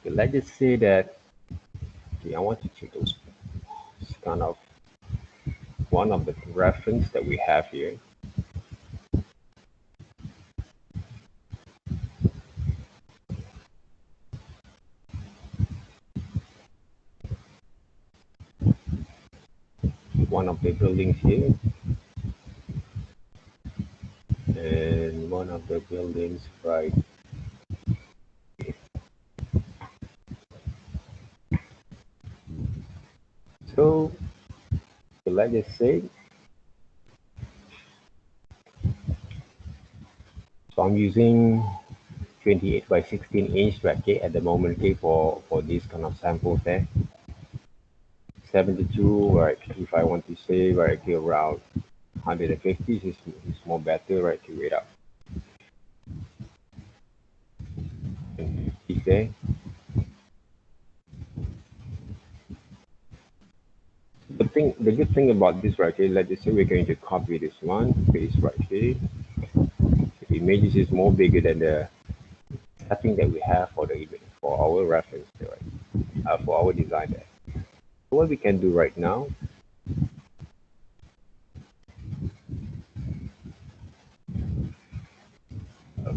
Okay, let's just say that, okay, I want to take those kind of one of the reference that we have here. One of the buildings here, and one of the buildings right here. So let's just say, so I'm using 28 by 16 inch, right, okay, at the moment, okay, for these kind of samples there. 72, right, if I want to say, right, okay, around 150 is more better, right, to wait up. And there. The good thing about this, right here, let's just say we're going to copy this one, paste right here. The images is more bigger than the setting that we have for the for our reference, right? For our design there. So what we can do right now,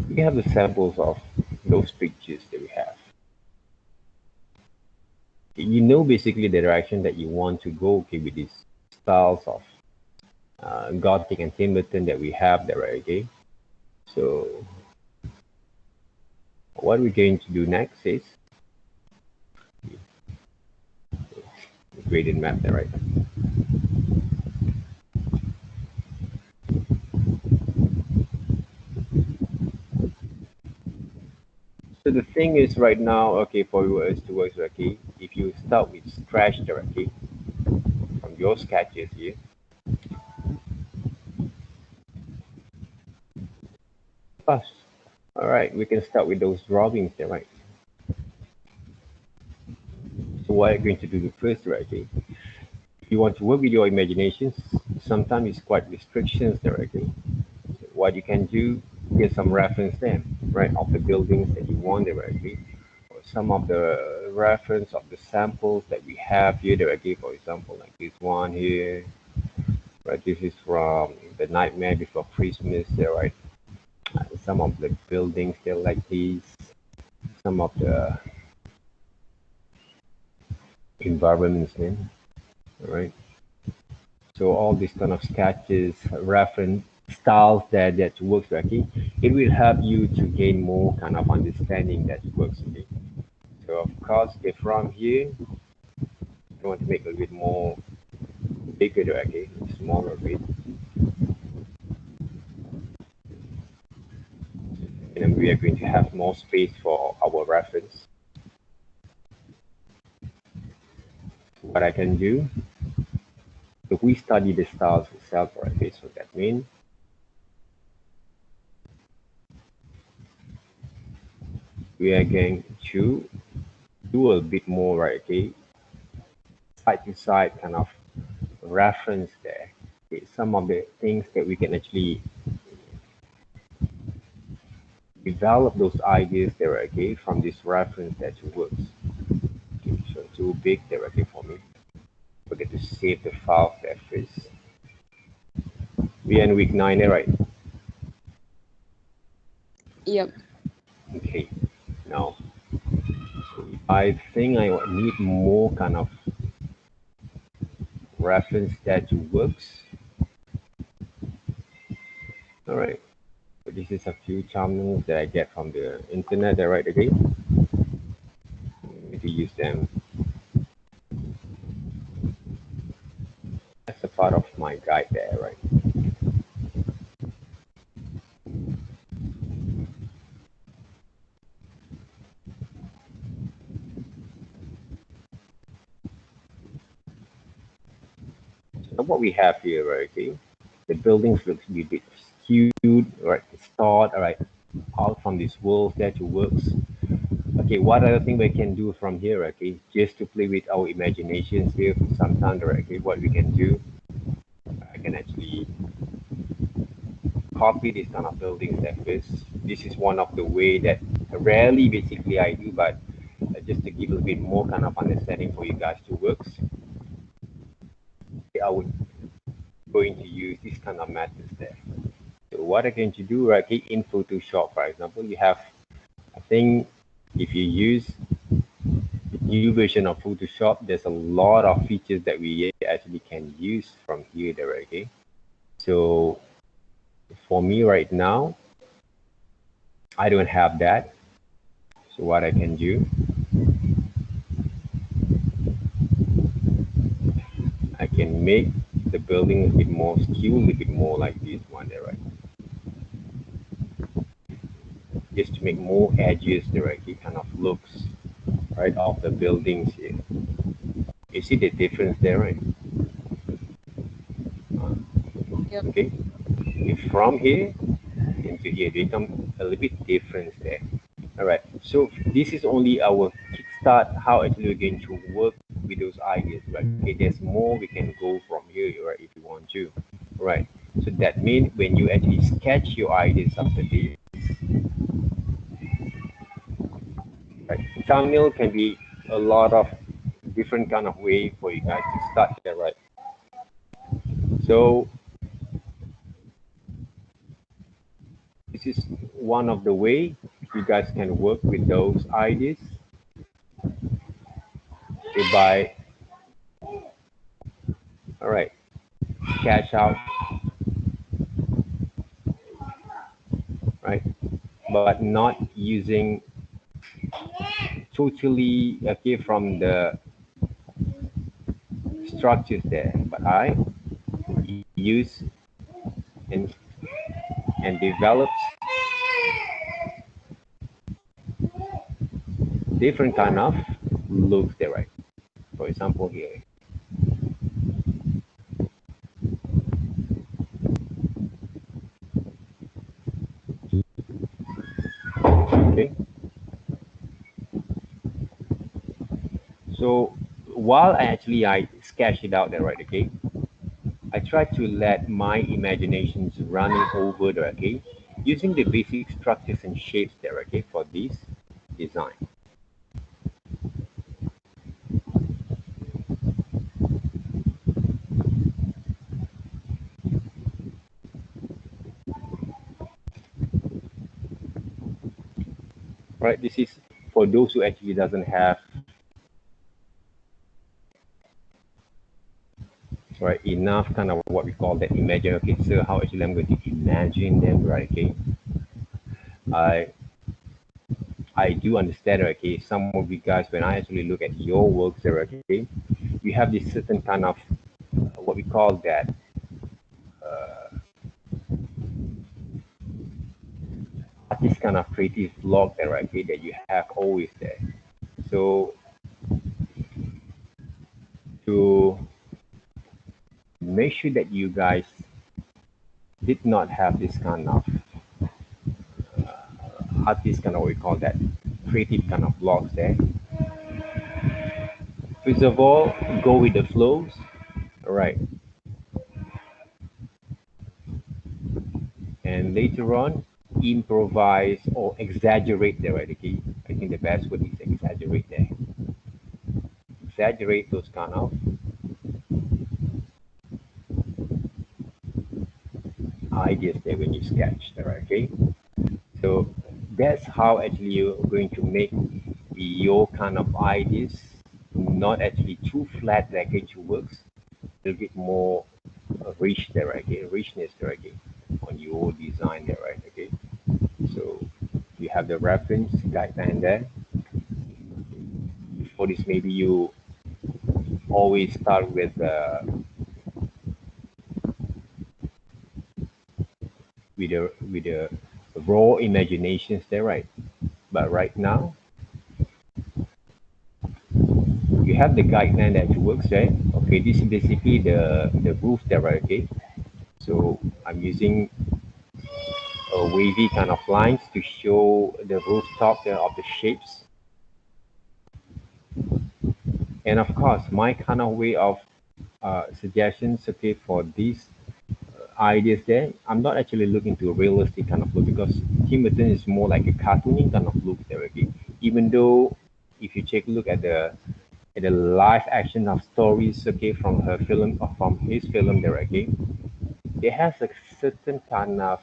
we have the samples of those pictures that we have. You know basically the direction that you want to go, okay, with these styles of Gothic and Tim Burton that we have there, right? Okay. So what we're going to do next is gradient map there, right? So the thing is right now, okay, for us to work, okay, if you start with scratch directly from your sketches here, first, all right, we can start with those drawings there, right? So what I'm going to do the first, right? Okay, if you want to work with your imaginations, sometimes it's quite restrictions there, okay. So what you can do, get some reference there, right, of the buildings that you want there, okay. Some of the reference of the samples that we have here directly, for example, like this one here, right? This is from The Nightmare Before Christmas, there, right? Some of the buildings there like these, some of the environments, man, all right? So all these kind of sketches, reference styles that works, okay? It will help you to gain more kind of understanding that works, okay? So of course, if from here, you want to make a little bit more bigger, okay, smaller bit, and we are going to have more space for our reference. What I can do, if we study the styles itself, okay, so that means we are going to do a bit more, right, okay, side to side kind of reference there. Okay, some of the things that we can actually develop those ideas there, okay, from this reference that works. Okay, so too big there, okay, for me. Forget to save the file there first. We are in week 9 there, right? Yep. Okay, now I think I need more kind of reference that works. All right, so this is a few channels that I get from the internet there, right? Okay, to use them as a part of my guide there, right? So what we have here, right? Okay, the buildings looks a bit skewed, right? The start, all right, out from this world that works. Okay, what other thing we can do from here, okay, just to play with our imaginations here sometimes, right? Okay, what we can do, I can actually copy this kind of building surface. This is one of the way that rarely basically I do, but just to give a bit more kind of understanding for you guys to work, I would going to use this kind of methods there. So what I'm going to do right here in Photoshop, for example, you have, I think if you use the new version of Photoshop, there's a lot of features that we actually can use from here there, okay? So for me right now, I don't have that. So what I can do, I can make the building a bit more skewed, a bit more like this one there, right? Just to make more edges there, right? It kind of looks right of the buildings here. You see the difference there, right? Yep. Okay. If from here into here, they become a little bit different there. All right. So this is only our kickstart. How actually we're going to work with those ideas, right? Okay. There's more we can go from here, right? If you want to, right? So that means when you actually sketch your ideas after this, right? Thumbnail can be a lot of different kind of way for you guys to start there, right? So this is one of the way you guys can work with those ideas by, all right, sketch out, right? But not using totally okay from the structures there, but I use and and develops different kind of looks there, right? For example here, okay. So while I sketch it out there, right? Okay, I try to let my imaginations running over there, okay, using the basic structures and shapes there, okay, for this design. Right, this is for those who actually doesn't have right enough kind of what we call that imagine. Okay, so how actually I'm going to imagine them, right? Okay, I I do understand. Okay, some of you guys when I actually look at your works there, okay, you have this certain kind of what we call that artist kind of creative block there, right? Okay, that you have always there. So to make sure that you guys did not have this kind of artist kind of what we call that creative kind of blocks there. First of all, go with the flows. All right. And later on, improvise or exaggerate there, right? Okay. I think the best word is exaggerate there. Exaggerate those kind of ideas there when you sketch there, right? Okay. So that's how actually you're going to make your kind of ideas not actually too flat like it works, a little bit more rich there, right? Okay, richness there, okay, on your design there, right? Okay, so you have the reference guideline there. For this, maybe you always start with the raw imaginations there, right? But right now you have the guideline that works, right? Okay, this is basically the roof there, right? Okay, so I'm using wavy kind of lines to show the rooftop there of the shapes. And of course, my kind of way of suggestions, okay, for these ideas there, I'm not actually looking to a realistic kind of look because Tim Burton is more like a cartoony kind of look there, okay. Even though if you take a look at the live action of stories, okay, from her film or from his film directly, it has a certain kind of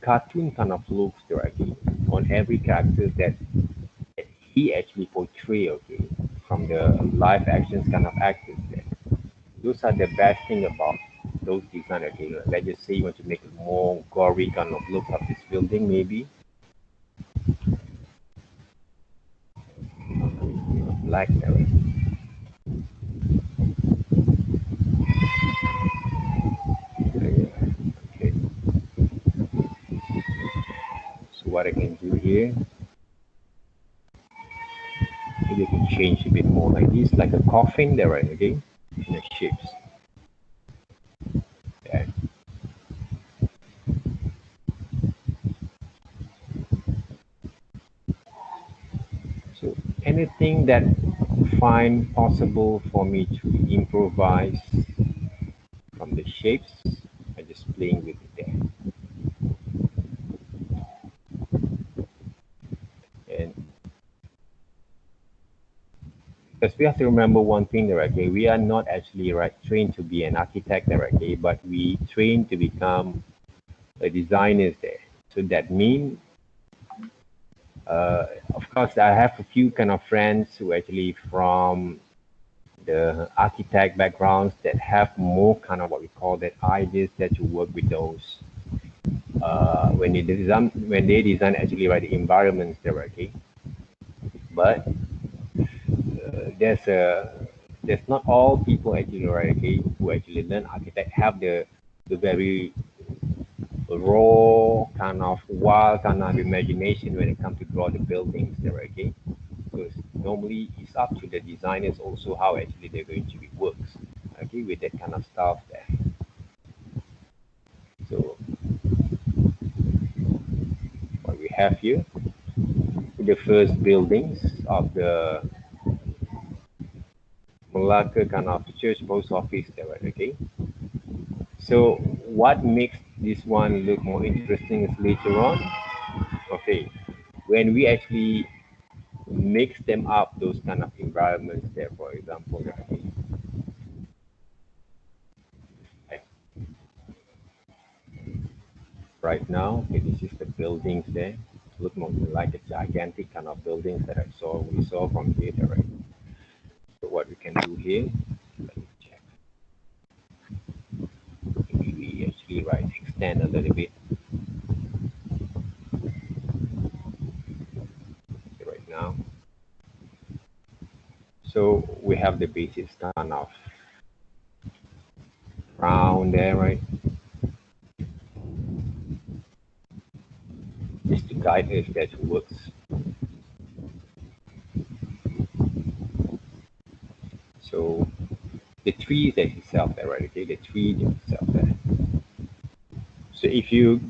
cartoon kind of looks directly on every character that he actually portray, okay, from the live actions kind of actors there. Those are the best thing about those design, okay. Let's just say you want to make a more gory kind of look of this building, maybe. Like that. Okay. So what I can do here, maybe I can change a bit more like this, like a coffin there, right? Okay, in the shapes. Okay. So anything that find possible for me to improvise from the shapes, I just playing with it there. And because we have to remember one thing there, okay, we are not actually right trained to be an architect there, okay, but we train to become a designers there. So that means, of course, I have a few kind of friends who actually from the architect backgrounds that have more kind of what we call that ideas that to work with those when they design actually right the environments there, okay. But there's not all people actually right, okay, who actually learn architect have the very raw kind of wild kind of imagination when it comes to draw the buildings there, okay. Because normally it's up to the designers also how actually they're going to be works, okay, with that kind of stuff there. So what we have here, the first buildings of the Malacca kind of church post office there, right? Okay. So what makes this one look more interesting is later on, okay, when we actually mix them up, those kind of environments there, for example, okay, right now, okay, this is the buildings there. Look more like a gigantic kind of buildings that we saw from here, right? So what we can do here, let me check. Maybe we actually right extend a little bit right now. So we have the basis kind of round there, right? Just to guide us that works. So the tree that itself there, right? Okay, the tree itself there. So if you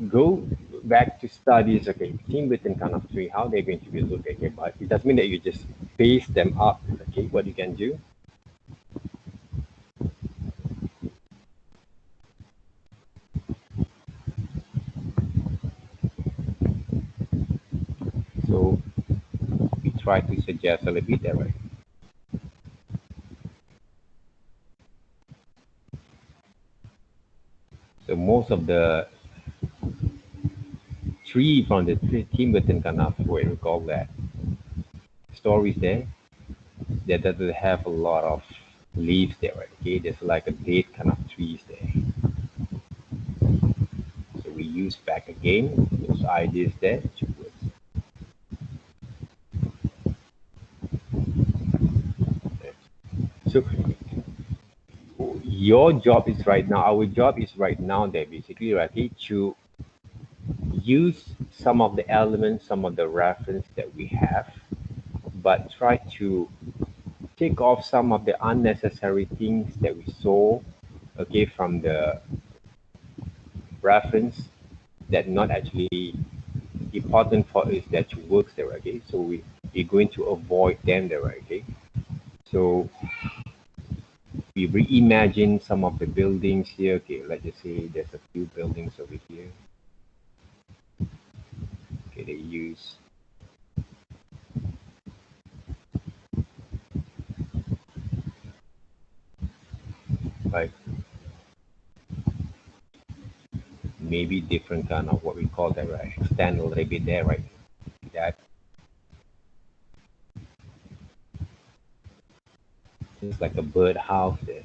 go back to studies, okay, team within kind of tree, how they're going to be looked at, okay, but it doesn't mean that you just paste them up, okay? What you can do, so we try to suggest a little bit there, right? So most of the tree from the team within kind of what we call that stories there, that doesn't have a lot of leaves there, right? Okay, there's like a dead kind of trees there. So we use back again those ideas there to work. So your job is right now, our job is right now there basically, right, okay, to use some of the elements, some of the reference that we have, but try to take off some of the unnecessary things that we saw, okay, from the reference that not actually important for us that works there, okay? So we're going to avoid them there, okay? So we reimagine some of the buildings here. Okay, let's just say there's a few buildings over here. Okay, they use right? Maybe different kind of what we call that, right? Extend a little bit there, right? That it's like a bird house there.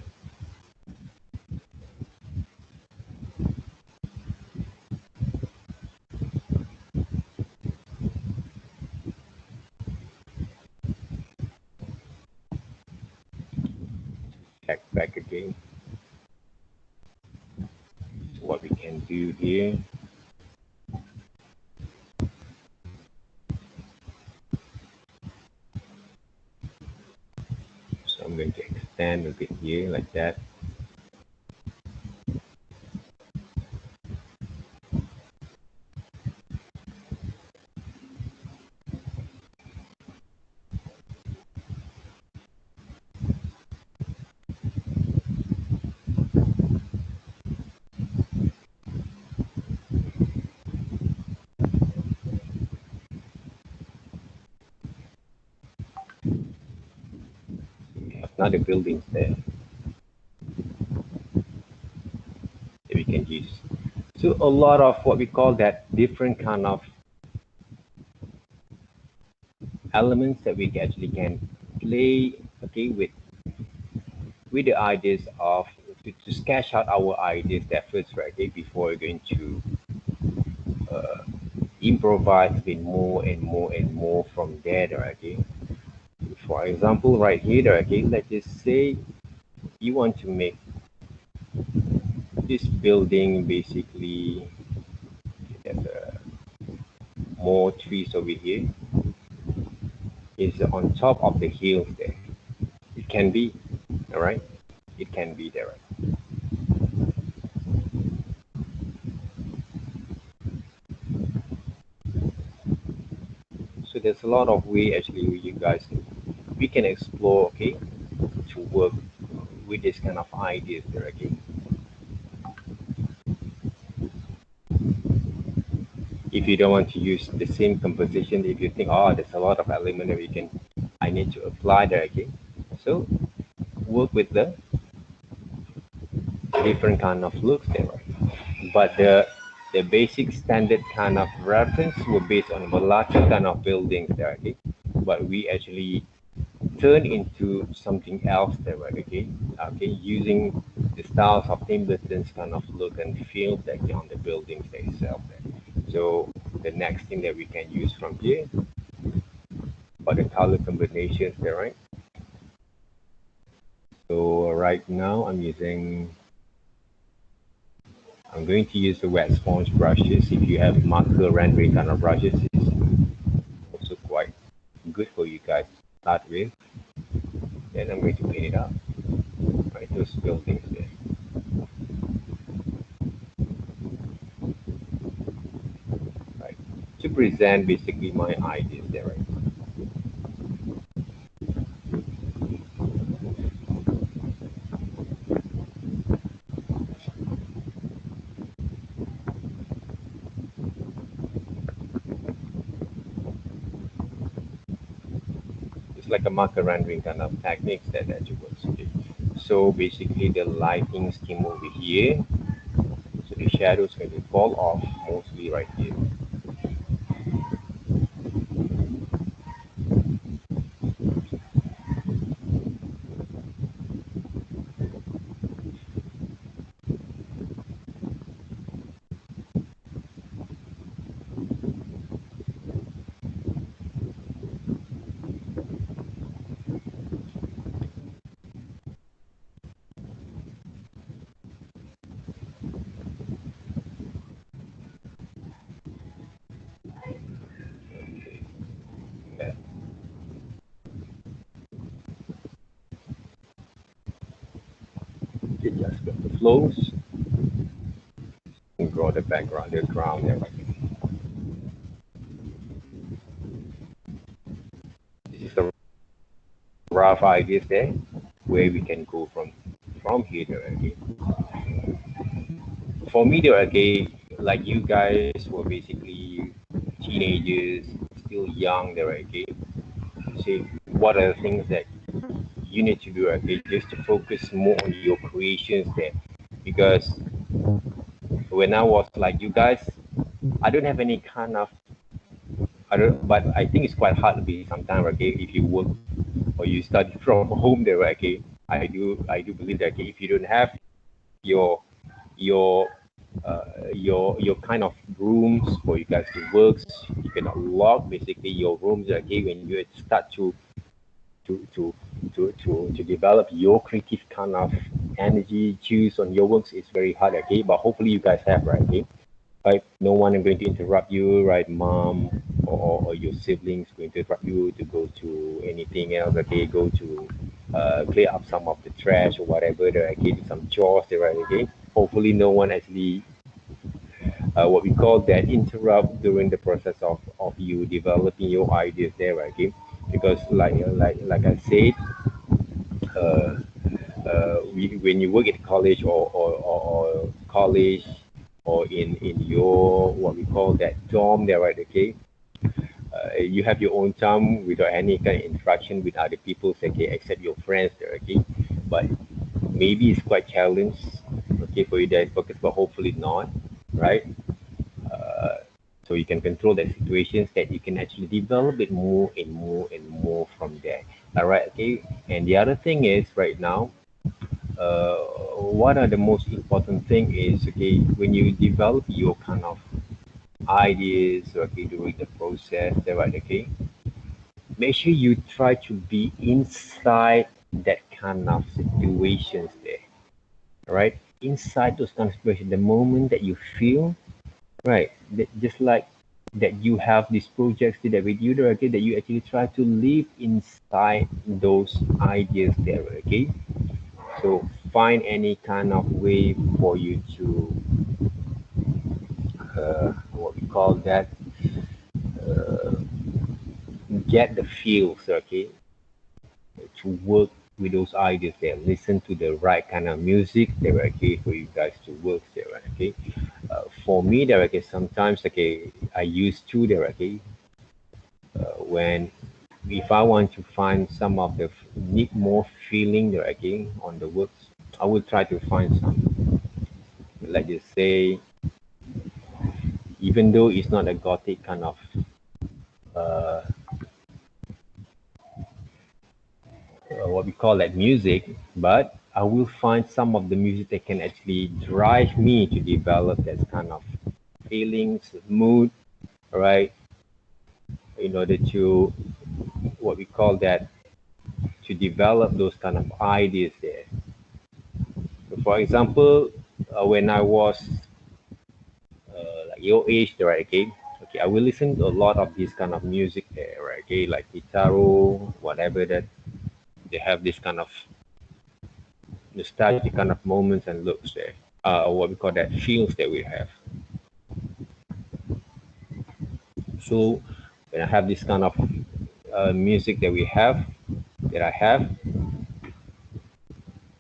Check back again. What we can do here. So I'm going to extend a bit here like that. We have another buildings there that we can use. So a lot of what we call that different kind of elements that we actually can play, okay, with the ideas of to sketch out our ideas that first, right? Okay, before we're going to improvise a bit more and more and more from there, right? Okay. For example, right here, okay, let's just say you want to make this building basically there's more trees over here. Is on top of the hills there. It can be, all right? It can be there. So there's a lot of way actually you guys we can explore, okay, to work with this kind of ideas there again. If you don't want to use the same composition, if you think, oh, there's a lot of element that we can, I need to apply there again. So work with the different kind of looks there, right? But the basic standard kind of reference were based on larger kind of buildings there, okay? But we actually turn into something else there, right? Okay, using the styles of Tim Burton's kind of look and feel that on the buildings themselves. There. So the next thing that we can use from here, are the color combinations there, right? So right now I'm going to use the wet sponge brushes. If you have marker rendering kind of brushes, it's also quite good for you guys to start with. Then I'm going to paint it up, right? Those buildings there. Right, to present basically my ideas there, right? It's like a marker rendering kind of techniques that you work with. So basically the lighting scheme over here, so the shadows going to fall off mostly right here. Okay. Yeah. Okay, just got the flows and draw the background, the ground there. Right? This is the rough ideas there, where we can go from here to okay. For me, there okay, like you guys were basically teenagers, still young there, okay. See what are the things that you need to do, okay, just to focus more on your creations there. Because when I was like you guys, I don't have any kind of, I don't, but I think it's quite hard to be sometimes, okay, if you work or you study from home there, okay. I do believe that, okay, if you don't have your your your kind of rooms for you guys to work, you cannot lock basically your rooms, okay, when you start to to to develop your creative kind of energy juice on your works, it's very hard, okay. But hopefully you guys have, right, okay. Right, no one is going to interrupt you, right? Mom or your siblings going to interrupt you to go to anything else, okay? Go to clear up some of the trash or whatever, there, okay? Do some chores, there, right? Okay? Hopefully, no one actually what we call that interrupt during the process of you developing your ideas there, right? Okay? Because like I said, uh, when you work at college or college or in your what we call that dorm there, right? Okay, you have your own time without any kind of interaction with other people, okay, except your friends there, okay. But maybe it's quite challenged, okay, for you guys focus, but hopefully not, right? Uh, so you can control the situations that you can actually develop it more and more and more from there. All right, okay. And the other thing is right now, uh, what are the most important thing is, okay, when you develop your kind of ideas, okay, during the process, right, okay, make sure you try to be inside that kind of situations there, right? Inside those kind of situations, the moment that you feel, right, that just like that you have these projects that with you, okay, that you actually try to live inside those ideas there, okay? So find any kind of way for you to what we call that, get the feels, okay, to work with those ideas there. Listen to the right kind of music there, okay, for you guys to work there, okay. For me there, okay, sometimes, okay, I use to there, okay, when if I want to find some of the need more feeling there, okay, on the works, I will try to find some, like you say, even though it's not a gothic kind of uh, what we call that music, but I will find some of the music that can actually drive me to develop that kind of feelings, mood, right? In order to what we call that, to develop those kind of ideas there. So for example, when I was like your age, right? Okay, okay, I will listen to a lot of this kind of music there, right? Okay, like guitaro, whatever that they have this kind of nostalgic kind of moments and looks there. What we call that feels that we have. So when I have this kind of music that we have, that I have,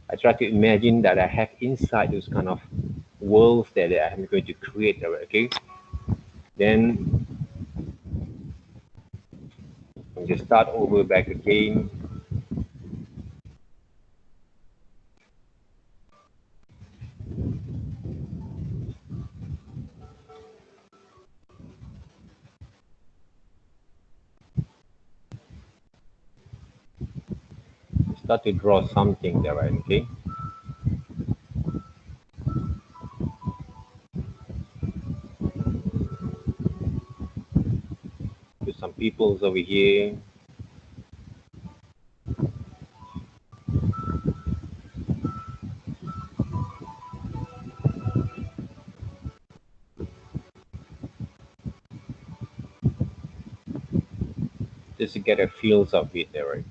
I try to imagine that I have inside those kind of worlds that I'm going to create. Okay, then I just start over back again. Start to draw something there, right? Okay. To some peoples over here, just to get a feels of it there, right?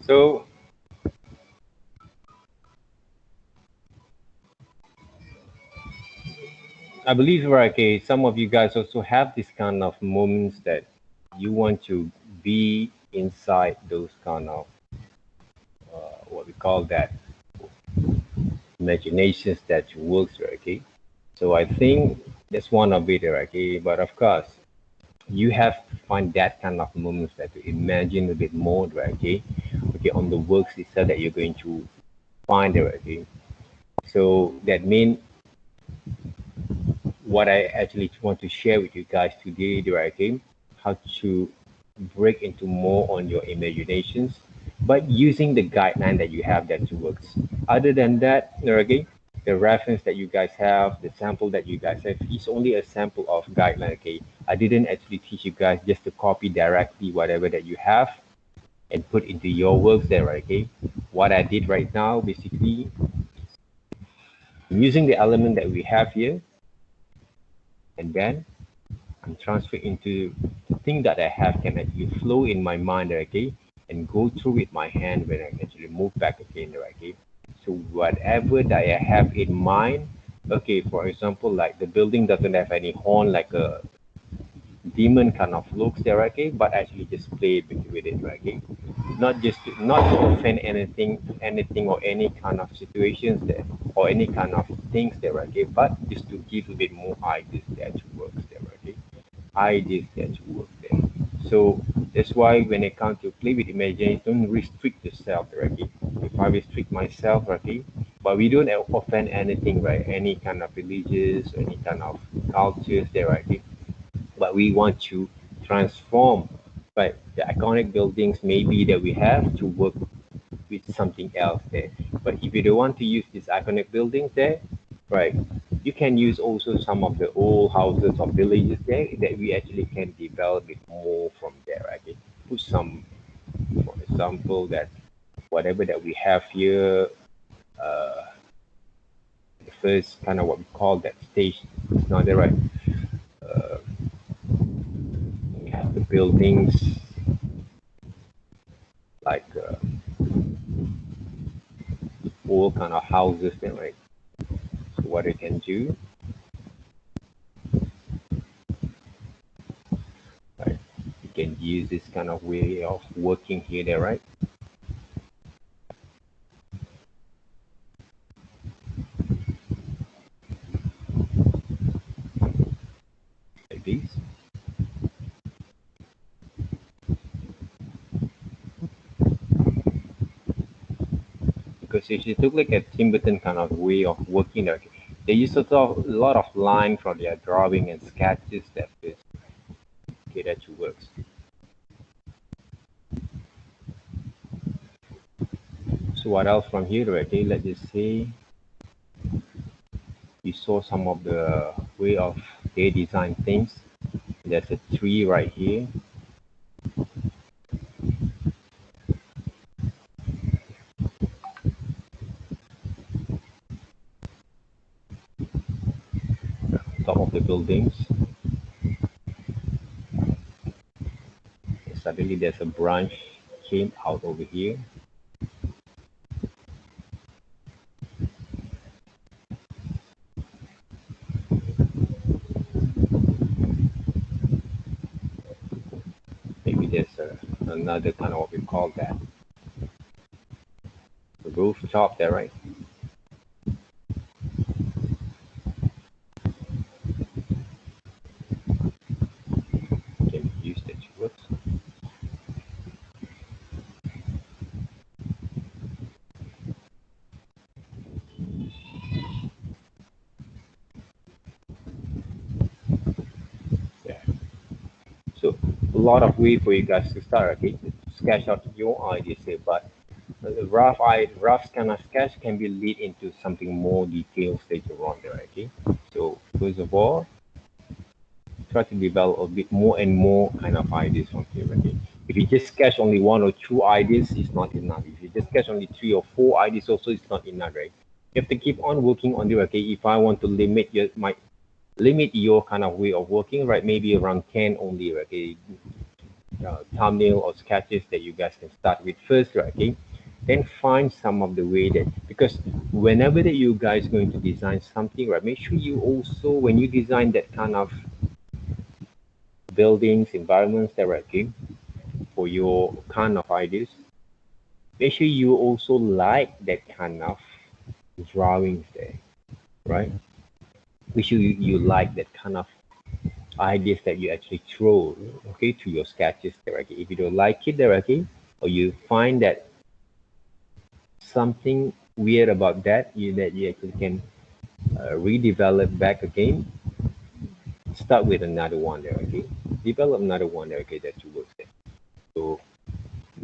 So I believe, right, okay, some of you guys also have this kind of moments that you want to be inside those kind of what we call that imaginations that works, right, okay. So I think that's one of it, right, okay. But of course, you have to find that kind of moments that to imagine a bit more, right, okay, okay, on the works itself that you're going to find, right, okay. So that means what I actually want to share with you guys today, right, okay, how to break into more on your imaginations, but using the guideline that you have that works. Other than that, okay, the reference that you guys have, the sample that you guys have is only a sample of guideline, okay. I didn't actually teach you guys just to copy directly whatever that you have and put into your works there, right, okay. What I did right now, basically, using the element that we have here, and then and transfer into the thing that I have can actually flow in my mind, okay, and go through with my hand when I actually move back again, okay. So whatever that I have in mind, okay, for example, like the building doesn't have any horn, like a demon kind of looks there, okay, but actually just play with it, okay. Not to offend anything or any kind of situations there or any kind of things there, okay, but just to give a bit more ideas that works there, okay. Ideas that work there. So that's why when it comes to play with imagination, don't restrict yourself, okay. If I restrict myself, okay, but we don't offend anything, right? Any kind of religious, any kind of cultures there, okay. But we want to transform, right, the iconic buildings maybe that we have to work with something else there. But if you don't want to use these iconic buildings there, right, you can use also some of the old houses or villages there that we actually can develop it more from there, right? Okay? Put some, for example, that whatever that we have here, uh, the first kind of what we call that stage, it's not there, right? Uh, we have the buildings like all kind of houses there, right? So what I can do, right? You can use this kind of way of working here, there, right? Like this. Because if you took like a Tim Burton kind of way of working, like they use a lot of line from their drawing and sketches that is okay that works. So what else from here? Okay, let's just say we saw some of the way of they design things. There's a tree right here. Top of the buildings. Suddenly there's a branch came out over here. Maybe there's another kind of what we call that. The rooftop there, right? Can use that works. Yeah. So a lot of way for you guys to start, okay? Sketch out your ideas here, but the rough kind of sketch can be lead into something more detailed later on there, okay? So first of all, try to develop a bit more and more kind of ideas from here, okay? If you just sketch only one or two ideas, it's not enough. If you just sketch only three or four ideas, also it's not enough, right? You have to keep on working on it, okay? If I want to limit your kind of way of working, right? Maybe around 10 only, okay? thumbnail or sketches that you guys can start with first, right? Okay, then find some of the way that, because whenever that you guys going to design something, right, make sure you also, when you design that kind of buildings, environments that, right, okay, for your kind of ideas, make sure you also like that kind of drawings there, right? Make sure you like that kind of ideas that you actually throw, okay, to your sketches there, okay. If you don't like it there, okay, or you find that something weird about that, you actually can redevelop back again, start with another one there, okay. Develop another one there, okay, that you work there. So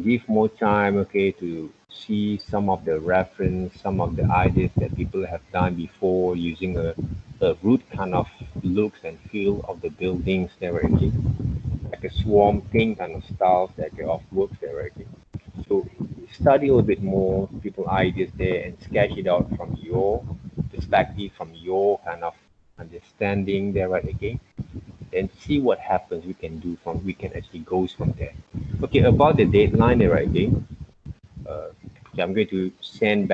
give more time, okay, to see some of the reference, some of the ideas that people have done before using a root kind of looks and feel of the buildings there, okay, like a swarm thing kind of styles that of works there, okay. So study a little bit more people ideas there and sketch it out from your perspective, from your kind of understanding there, right, okay, and see what happens. We can actually goes from there. Okay, about the deadline there, right, okay. uh, okay, I'm going to send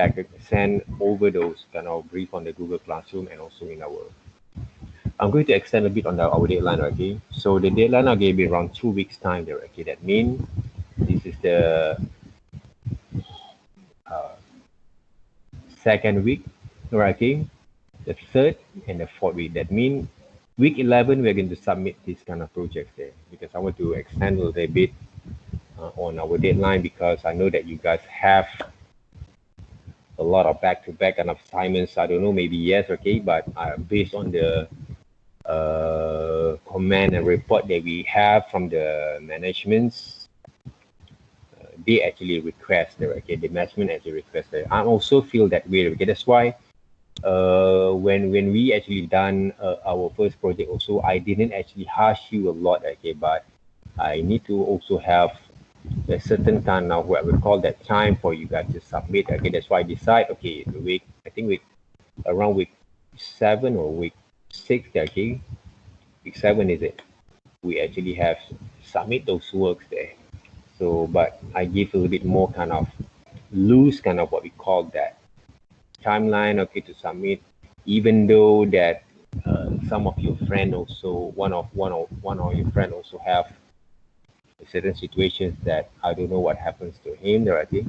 over those kind of brief on the Google Classroom and also in our. I'm going to extend a bit on our deadline, okay. So the deadline are going to be around 2 weeks time there, okay. That means this is the uh, second week, right, okay. The third and the fourth week. That means week 11 we're going to submit this kind of projects there, because I want to extend a little bit on our deadline, because I know that you guys have a lot of back-to-back kind of assignments. I don't know, maybe yes, okay, but based on the command and report that we have from the managements, they actually request there, okay, the management actually request there. I also feel that way, okay. That's why when we actually done our first project also, I didn't actually harsh you a lot, okay, but I need to also have a certain kind of what we call that time for you guys to submit, okay. That's why I decide, okay, the week, I think week around week 7 or week 6, okay, week 7 is it, we actually have submit those works there. So but I give a little bit more kind of loose kind of what we call that timeline, okay, to submit, even though that some of your friend also, one of your friend also have certain situations that I don't know what happens to him directly,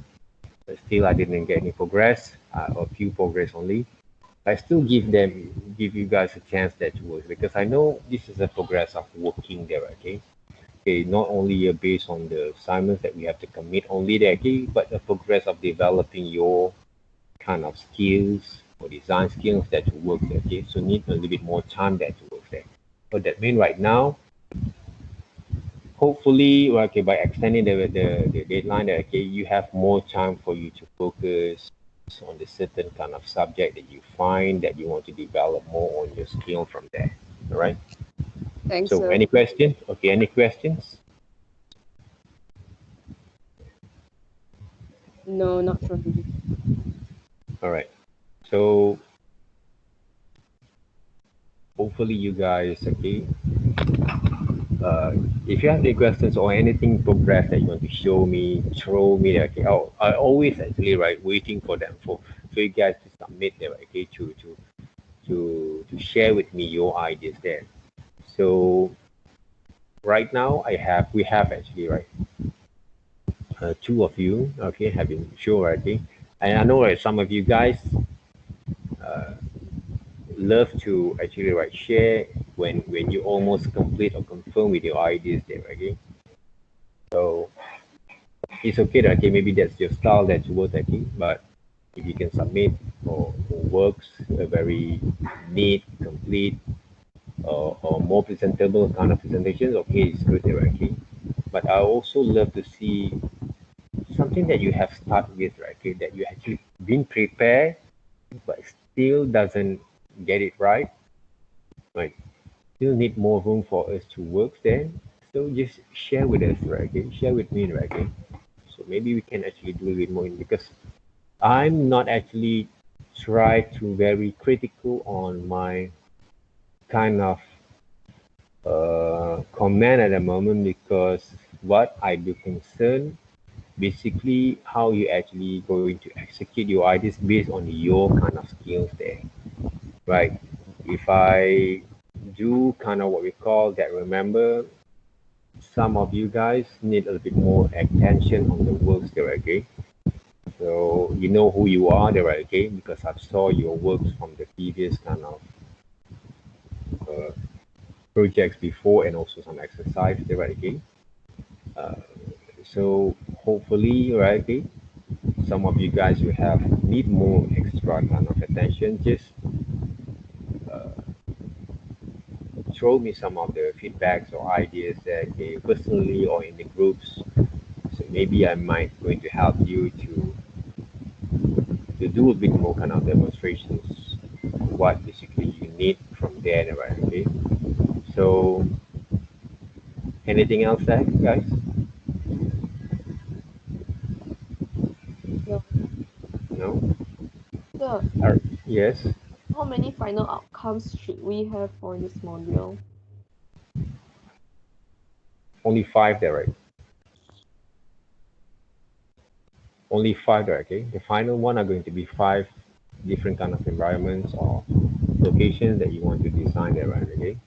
but still I didn't get any progress, or few progress only. I still give you guys a chance that to work, because I know this is a progress of working there, okay. Okay, not only based on the assignments that we have to commit only there, okay, but the progress of developing your kind of skills or design skills that you work there, okay. So need a little bit more time that to work there. But that means right now, hopefully, well, okay, by extending the deadline, okay, you have more time for you to focus on the certain kind of subject that you find that you want to develop more on your skill from there. All right. Thanks, So sir. any questions? Okay, any questions? No, not from me. All right. So hopefully you guys, okay, uh, if you have any questions or anything progress that you want to show me, throw me, okay. Oh, I always actually right waiting for them for you guys to submit them, okay, to share with me your ideas there. So right now we have actually right two of you, okay, have been sure, okay, and I know that some of you guys love to actually right share when you almost complete or confirm with your ideas there, okay. So it's okay that okay, maybe that's your style that you work okay, but if you can submit or works a very neat, complete, or more presentable kind of presentations, okay, it's good there, okay. But I also love to see something that you have started with, right? Okay, that you actually been prepared, but still doesn't get it right. Right? Still need more room for us to work there. So just share with us, right? Okay, share with me, right? Okay. So maybe we can actually do a bit more in, because I'm not actually try to very critical on my kind of comment at the moment, because what I do concern basically how you actually going to execute your ideas based on your kind of skills there, right? If I do kind of what we call that, remember some of you guys need a little bit more attention on the works there, okay? So you know who you are there, okay? Because I've saw your works from the previous kind of uh, projects before and also some exercise there, okay? Uh, so hopefully, right, okay, some of you guys will have need more extra kind of attention. Just uh, throw me some of the feedbacks or ideas that okay, personally or in the groups. So maybe I might going to help you to do a bit more kind of demonstrations. What basically you need from there, right? Okay. So anything else there, guys? No. No. So, Yes. how many final outcomes should we have for this module? Only five there, right? Only five there. Okay. The final one are going to be five different kind of environments or locations that you want to design there, right? Okay.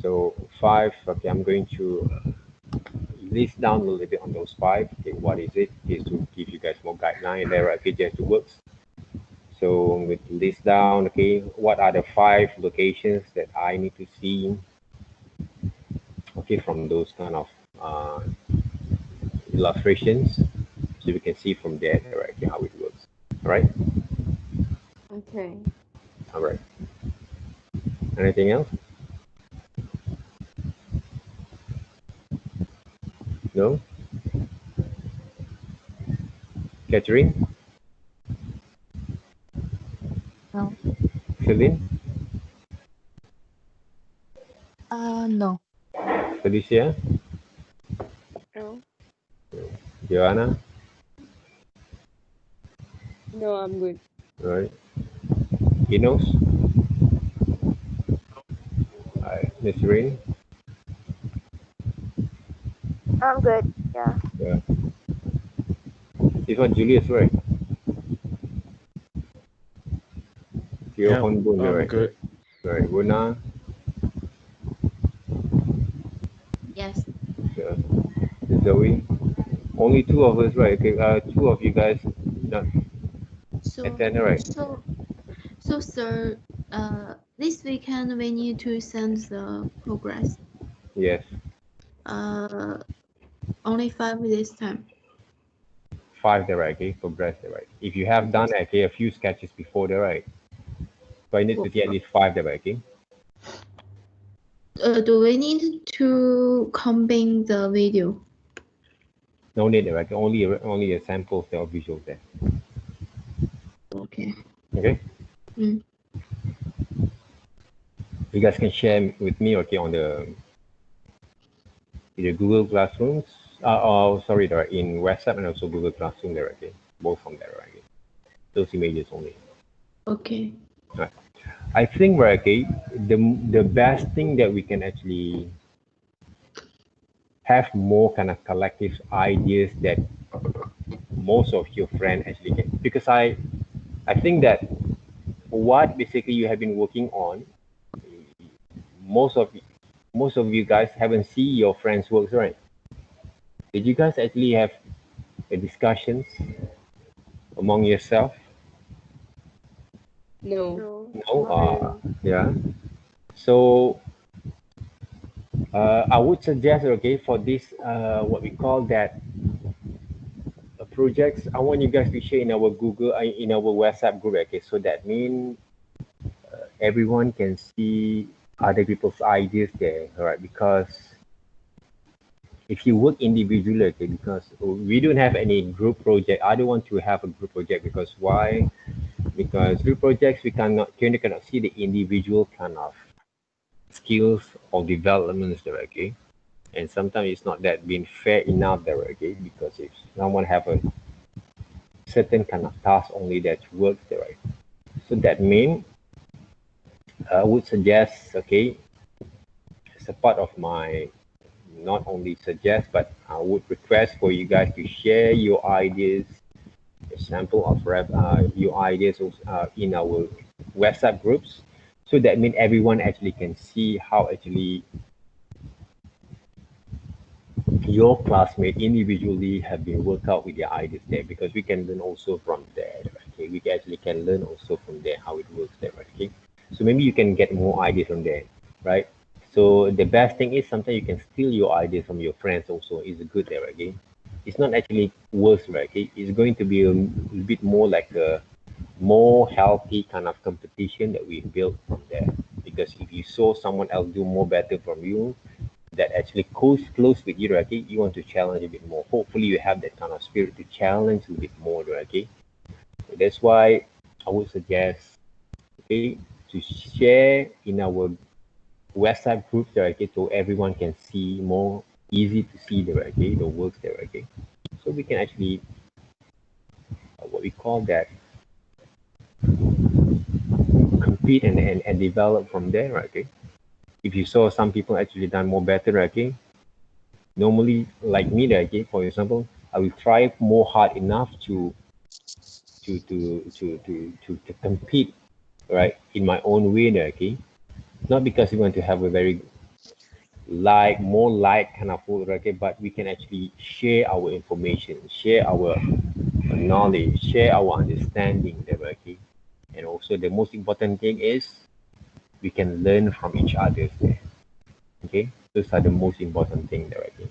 So five. Okay. I'm going to list down a little bit on those five. Okay. What is it? Is to give you guys more guideline there. Right? Okay. Just to works. So with list down, okay, what are the five locations that I need to see, okay, from those kind of uh, illustrations, so we can see from there, right, okay, how it works. All right, Okay. all right. Anything else? No, Catherine, No. Celine, No. Felicia, No. Joanna, No, I'm good. all right, Enos, all right, Miss Rain, I'm good. Yeah. yeah. This one Julius, right? Theo Yeah, Honbun, I'm right? good. Right, Wuna, Yes. yeah. Zoe. Only two of us, right? Okay, two of you guys not So, attend, right? so, sir, this weekend we need to send the progress. Yes. Uh, Only 5 this time. Five there, right? Okay, progress there, right? If you have done okay a few sketches before there, right? So I need to see at least five there, right? Okay. Do we need to combine the video? No need there, right? Only a sample of visuals there. Okay. Okay. Mm. You guys can share with me, okay, on the either Google Classrooms. Oh, sorry, there in WhatsApp and also Google Classroom there, okay. Both from there, right? Okay. Those images only. Okay. Right. I think, right, okay, the best thing that we can actually have more kind of collective ideas that most of your friends actually get, because I think that what basically you have been working on, most of most of you guys haven't seen your friends works, right? Did you guys actually have a discussions among yourself? No. No, No. not really. Yeah. So I would suggest, okay, for this what we call that projects, I want you guys to share in our Google in our WhatsApp group, okay, so that means everyone can see other people's ideas there, all right? Because if you work individually, okay, because we don't have any group project. I don't want to have a group project because why? Because group projects we cannot see the individual kind of skills or developments there, okay? And sometimes it's not that being fair enough there, okay? Because if someone have a certain kind of task only that works there, right? So that means I would suggest, okay, as a part of my not only suggest, but I would request for you guys to share your ideas, a sample of your ideas in our WhatsApp groups. So that means everyone actually can see how actually your classmate individually have been worked out with their ideas there, because we can learn also from there. Okay, we actually can learn also from there how it works there. Okay, so maybe you can get more ideas from there, right? So the best thing is sometimes you can steal your ideas from your friends also. Is good there. Okay, it's not actually worse, right? Okay, it's going to be a bit more like a more healthy kind of competition that we build from there. Because if you saw someone else do more better from you, that actually close with you, okay, you want to challenge a bit more. Hopefully you have that kind of spirit to challenge a bit more, okay. So that's why I would suggest, okay, to share in our WhatsApp groups, okay, so everyone can see more easy to see the, okay, the works there, okay. So we can actually what we call that, compete and develop from there, okay. If you saw some people actually done more better, okay, normally like me, okay, for example, I will try more hard enough to compete, right, in my own way, okay. Not because we want to have a very more light kind of food, okay, but we can actually share our information, share our knowledge, share our understanding there, okay. And also the most important thing is we can learn from each other there. Okay, those are the most important thing there, okay.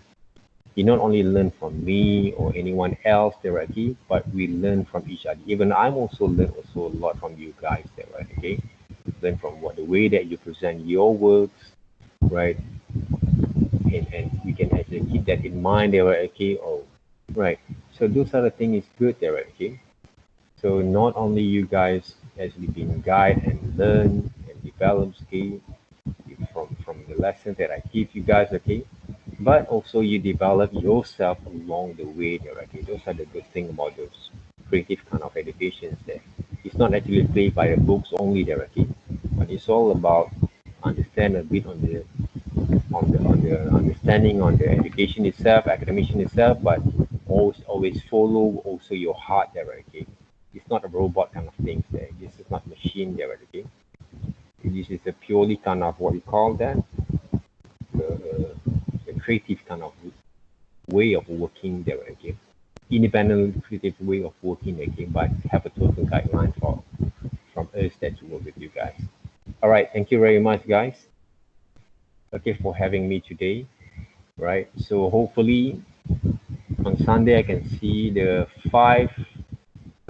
You not only learn from me or anyone else directly, but we learn from each other. Even I'm also learn also a lot from you guys there, right? Okay, learn from what the way that you present your works, right? And we can actually keep that in mind there, right? Okay, oh, right. So those are the things is good there, right? Okay. So not only you guys actually been guide and learn and develop skill from the lessons that I give you guys, okay, but also you develop yourself along the way there, okay. Those are the good thing about those creative kind of educations there. It's not actually played by the books only there, okay, but it's all about understand a bit on the understanding on the education itself, academician itself, but always follow also your heart there, okay. It's not a robot kind of thing there. This is not machine there, okay. This is a purely kind of what we call that, the creative kind of way of working there, okay. Independent creative way of working, okay, but have a total guideline from us that to work with you guys. All right, thank you very much, guys. Okay, for having me today. Right, so hopefully on Sunday I can see the 5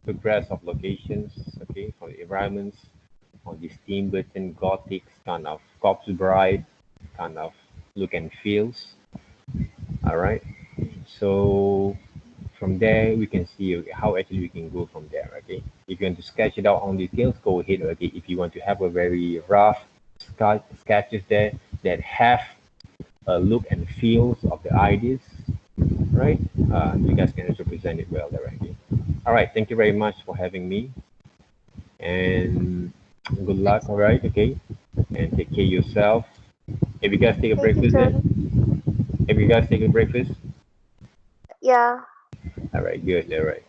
progress of locations, okay, for the environments on this Tim Burton Gothic kind of corpse bride kind of look and feels. All right, so from there we can see how actually we can go from there, okay. If you want to sketch it out on details, go ahead, okay. If you want to have a very rough sketches there that have a look and feels of the ideas, right, you guys can also present it well there, okay. All right, thank you very much for having me, and good luck, all right, okay, and take care of yourself. Have you guys take a Thank you, breakfast sir. then? Have you guys take a breakfast? Yeah. All right, good, all right.